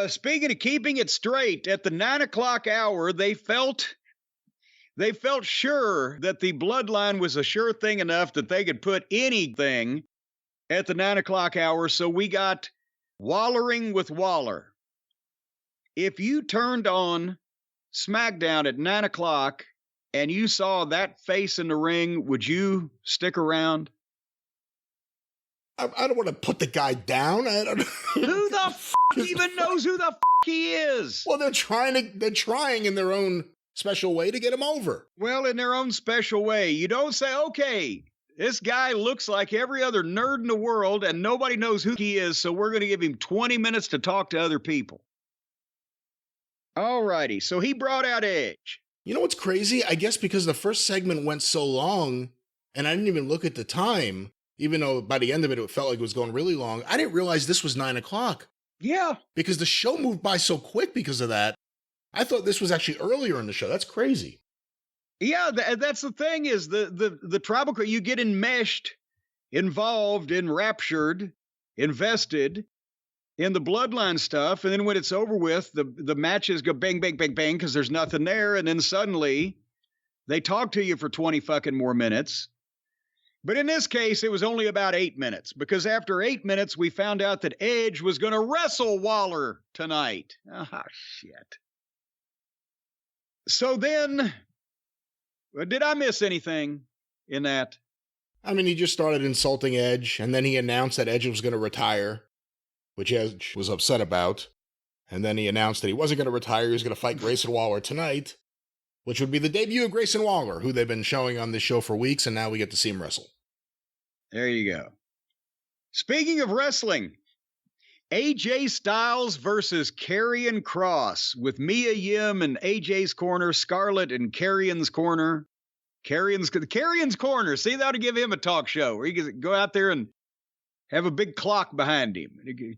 Speaking of keeping it straight, at the 9 o'clock hour, they felt sure that the bloodline was a sure thing enough that they could put anything at the 9 o'clock hour. So we got Wallering with Waller. If you turned on SmackDown at 9 o'clock and you saw that face in the ring, would you stick around? I don't want to put the guy down. I don't. Who the f*** even knows who the f*** he is? Well, they're trying in their own special way to get him over. Well, in their own special way. You don't say, okay, this guy looks like every other nerd in the world and nobody knows who he is, so we're going to give him 20 minutes to talk to other people. All righty, so he brought out Edge. You know what's crazy? I guess because the first segment went so long, and I didn't even look at the time, even though by the end of it, it felt like it was going really long. I didn't realize this was 9 o'clock. Yeah. Because the show moved by so quick because of that. I thought this was actually earlier in the show. That's crazy. Yeah, that's the thing is the tribal, you get enmeshed, involved, enraptured, invested in the bloodline stuff. And then when it's over with, the matches go bang, bang, bang, bang, because there's nothing there. And then suddenly they talk to you for 20 fucking more minutes. But in this case, it was only about 8 minutes, because after 8 minutes, we found out that Edge was going to wrestle Waller tonight. Ah, shit. So then, did I miss anything in that? I mean, he just started insulting Edge, and then he announced that Edge was going to retire, which Edge was upset about. And then he announced that he wasn't going to retire, he was going to fight Grayson Waller tonight, which would be the debut of Grayson Waller, who they've been showing on this show for weeks, and now we get to see him wrestle. There you go. Speaking of wrestling, AJ Styles versus Karrion Kross with Mia Yim in AJ's corner, Scarlett in Karrion's corner. Karrion's corner. See, that would give him a talk show where he can go out there and have a big clock behind him.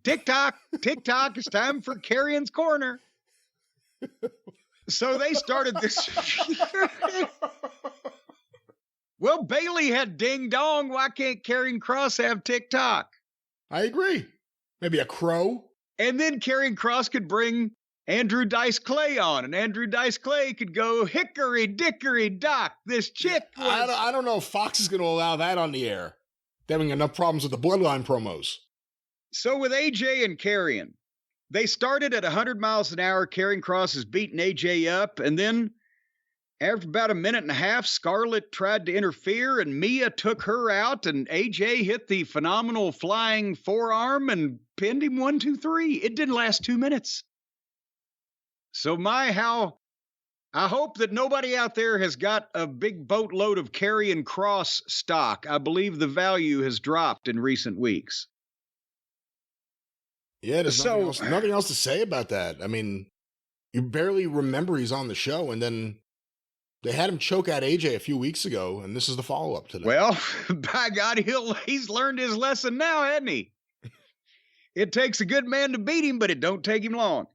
Tick-tock, tick-tock, it's time for Karrion's corner. So they started this. Well, Bailey had ding dong. Why can't Karrion Kross have TikTok? I agree. Maybe a crow. And then Karrion Kross could bring Andrew Dice Clay on, and Andrew Dice Clay could go hickory dickory dock. This chick was... I don't know if Fox is going to allow that on the air. They're having enough problems with the Bloodline promos. So with AJ and Karrion, they started at 100 miles an hour. Karrion Kross is beating AJ up, and then after about a minute and a half, Scarlett tried to interfere, and Mia took her out, and AJ hit the phenomenal flying forearm and pinned him 1, 2, 3. It didn't last 2 minutes. So I hope that nobody out there has got a big boatload of Karrion Kross stock. I believe the value has dropped in recent weeks. Yeah, there's nothing else to say about that. I mean, you barely remember he's on the show, and then they had him choke out AJ a few weeks ago, and this is the follow-up to that. Well, by God, he's learned his lesson now, hasn't he? It takes a good man to beat him, but it don't take him long.